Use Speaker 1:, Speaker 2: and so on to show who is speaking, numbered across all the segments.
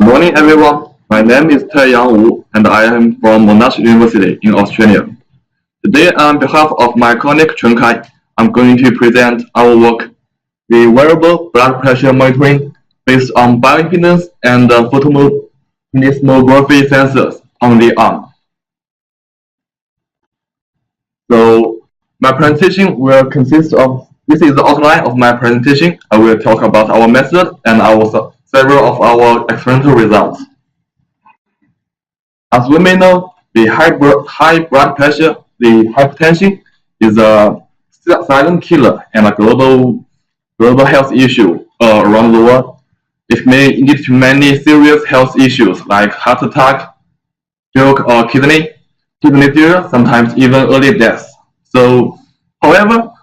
Speaker 1: Good morning, everyone. My name is Taiyang, and I am from Monash University in Australia. Today, on behalf of my colleague Chunkai, I'm going to present our work, the wearable blood pressure monitoring based on bio-impedance and photoplethysmography sensors on the arm. So, my presentation will consist of, this is the outline of my presentation. I will talk about our method and several of our experimental results. As we may know, the high blood pressure, the hypertension, is a silent killer and a global health issue around the world. It may lead to many serious health issues like heart attack, stroke, or kidney failure, sometimes even early death. So, however,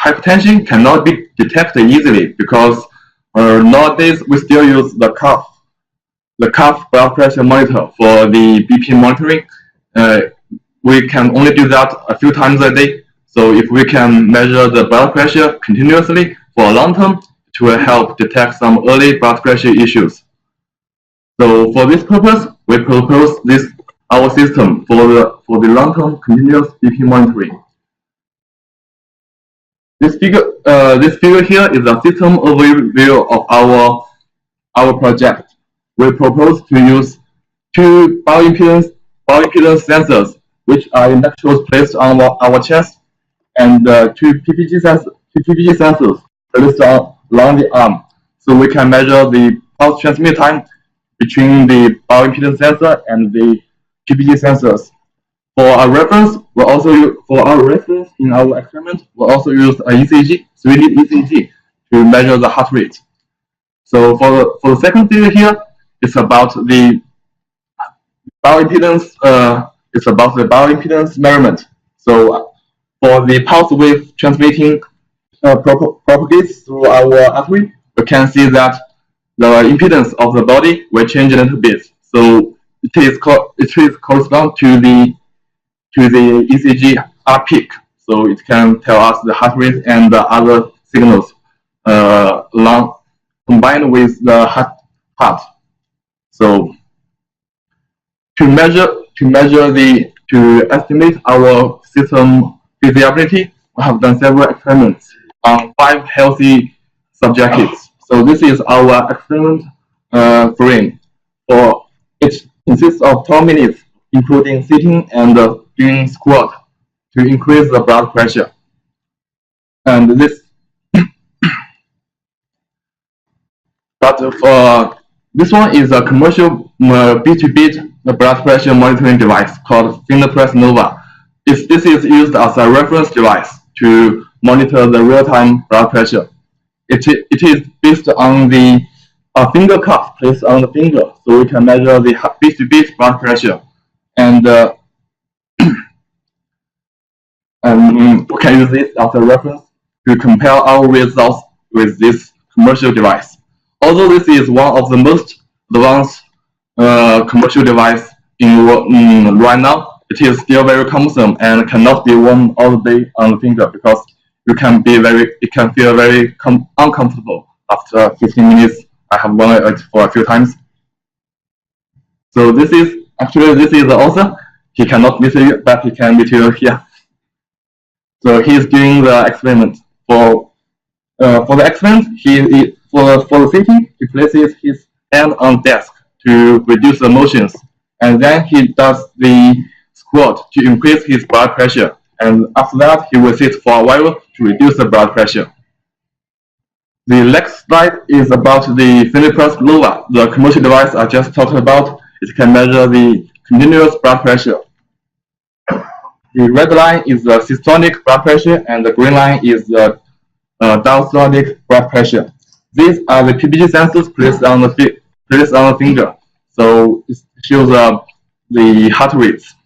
Speaker 1: hypertension cannot be detected easily because nowadays we still use the cuff blood pressure monitor for the BP monitoring. We can only do that a few times a day. So if we can measure the blood pressure continuously for a long term, it will help detect some early blood pressure issues. So for this purpose, we propose our system for the long-term continuous BP monitoring. This figure here is a system overview of our project. We propose to use two bio-impedance sensors, which are electrodes placed on our chest, and two PPG sensors placed along the arm. So we can measure the pulse transmit time between the bio-impedance sensor and the PPG sensors. For our reference, in our experiment, we also used an ECG, 3D ECG, to measure the heart rate. So for the second figure here, it's about the bio-impedance. It's about the bio-impedance measurement. So for the pulse wave transmitting propagates through our artery, we can see that the impedance of the body will change a little bit. So it is correspond to the ECG R peak. So it can tell us the heart rate and the other signals combined with the heart. So to estimate our system feasibility, we have done several experiments on 5 healthy subjects. So this is our experiment frame. It consists of 12 minutes, including sitting and doing squat to increase the blood pressure. And this, this one is a commercial beat-to-beat blood pressure monitoring device called Fingerpress Nova. This is used as a reference device to monitor the real-time blood pressure. It is based on the finger cuff placed on the finger, so we can measure the beat-to-beat blood pressure. And we can use this as a reference to compare our results with this commercial device. Although this is one of the most advanced commercial devices right now, it is still very cumbersome and cannot be worn all the day on the finger because it can feel very uncomfortable after 15 minutes. I have worn it for a few times. So this is the author. He cannot meet you, but he can meet you here. So he is doing the experiment. For the experiment, for the sitting, he places his hand on desk to reduce the motions, and then he does the squat to increase his blood pressure. And after that, he will sit for a while to reduce the blood pressure. The next slide is about the Fingerpress Nova, the commercial device I just talked about. It can measure the continuous blood pressure. The red line is the systolic blood pressure, and the green line is the diastolic blood pressure. These are the PPG sensors placed on the finger. So it shows the heart rates.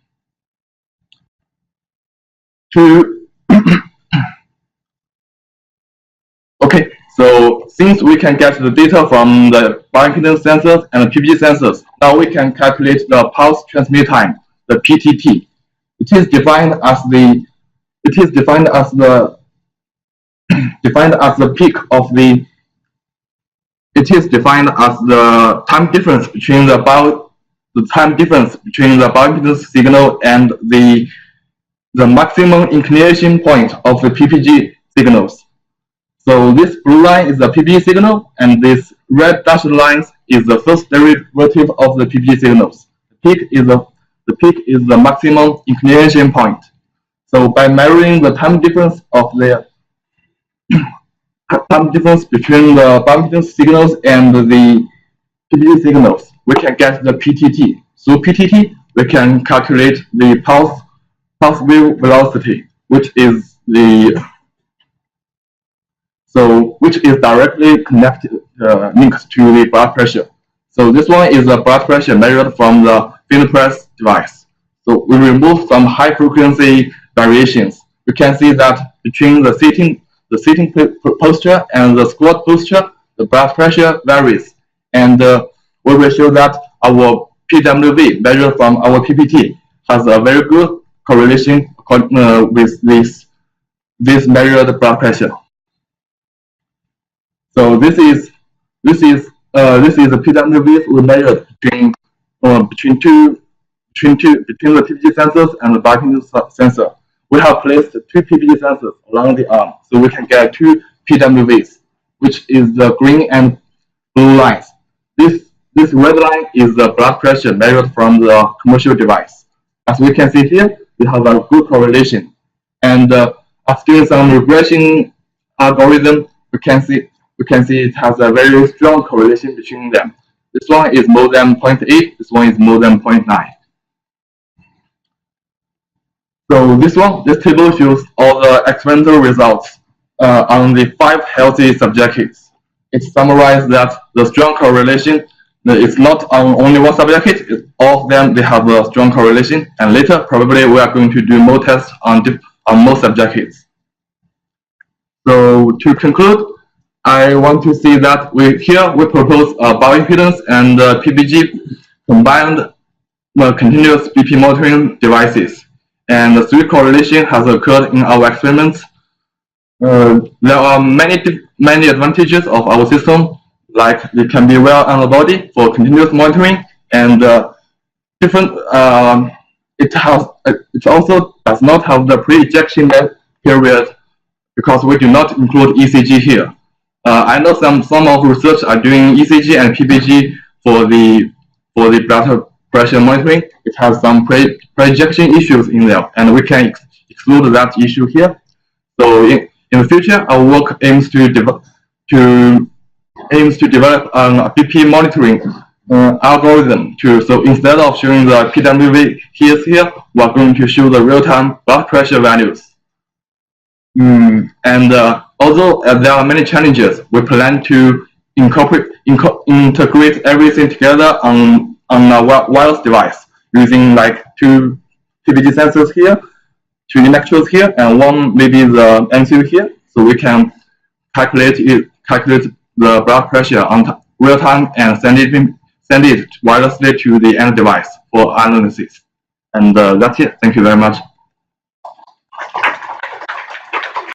Speaker 1: Okay, so since we can get the data from the bio-impedance sensors and the PPG sensors, now we can calculate the pulse transmit time, the PTT. It is defined as the peak of the it is defined as the time difference between the bioimpedance signal and the maximum inclination point of the PPG signals. So this blue line is the PPG signal, and this red dashed lines is the first derivative of the PPG signals. The peak is the maximum inclination point. So by measuring the time difference between the bioimpedance signals and the PPG signals, we can get the PTT. Through PTT, we can calculate the pulse wave velocity, which is directly linked to the blood pressure. So this one is the blood pressure measured from the finger press device. So we remove some high frequency variations. We can see that between the sitting posture and the squat posture, the blood pressure varies. And we will show that our PWV measured from our PPT has a very good correlation with this measured blood pressure. So this is the PWV we measured between the PPG sensors and the Bio-Impedance sensor. We have placed 2 PPG sensors along the arm, so we can get 2 PWVs, which is the green and blue lines. This red line is the blood pressure measured from the commercial device. As we can see here, we have a good correlation. And after some regression algorithm, we can see it has a very strong correlation between them. This one is more than 0.8, this one is more than 0.9. So this table shows all the experimental results on the 5 healthy subjects. It summarizes that the strong correlation is not on only one subject, all of them, they have a strong correlation, and later probably we are going to do more tests on more subjects. So to conclude, I want to see that we propose Bio-Impedance and PPG combined continuous BP monitoring devices. And the 3 correlation has occurred in our experiments. There are many advantages of our system, like it can be well on the body for continuous monitoring, and it also does not have the pre-ejection period because we do not include ECG here. I know some of research are doing ECG and PPG for the blood pressure monitoring. It has some pre-ejection issues in there, and we can exclude that issue here. So in the future, our work aims to develop a BP monitoring algorithm. So instead of showing the PWV here, we are going to show the real-time blood pressure values. And although there are many challenges, we plan to integrate everything together on a wireless device using like 2 PPG sensors here, 2 electrodes here, and 1 maybe the MCU here, so we can calculate the blood pressure on real time and send it wirelessly to the end device for analysis. And that's it. Thank you very much.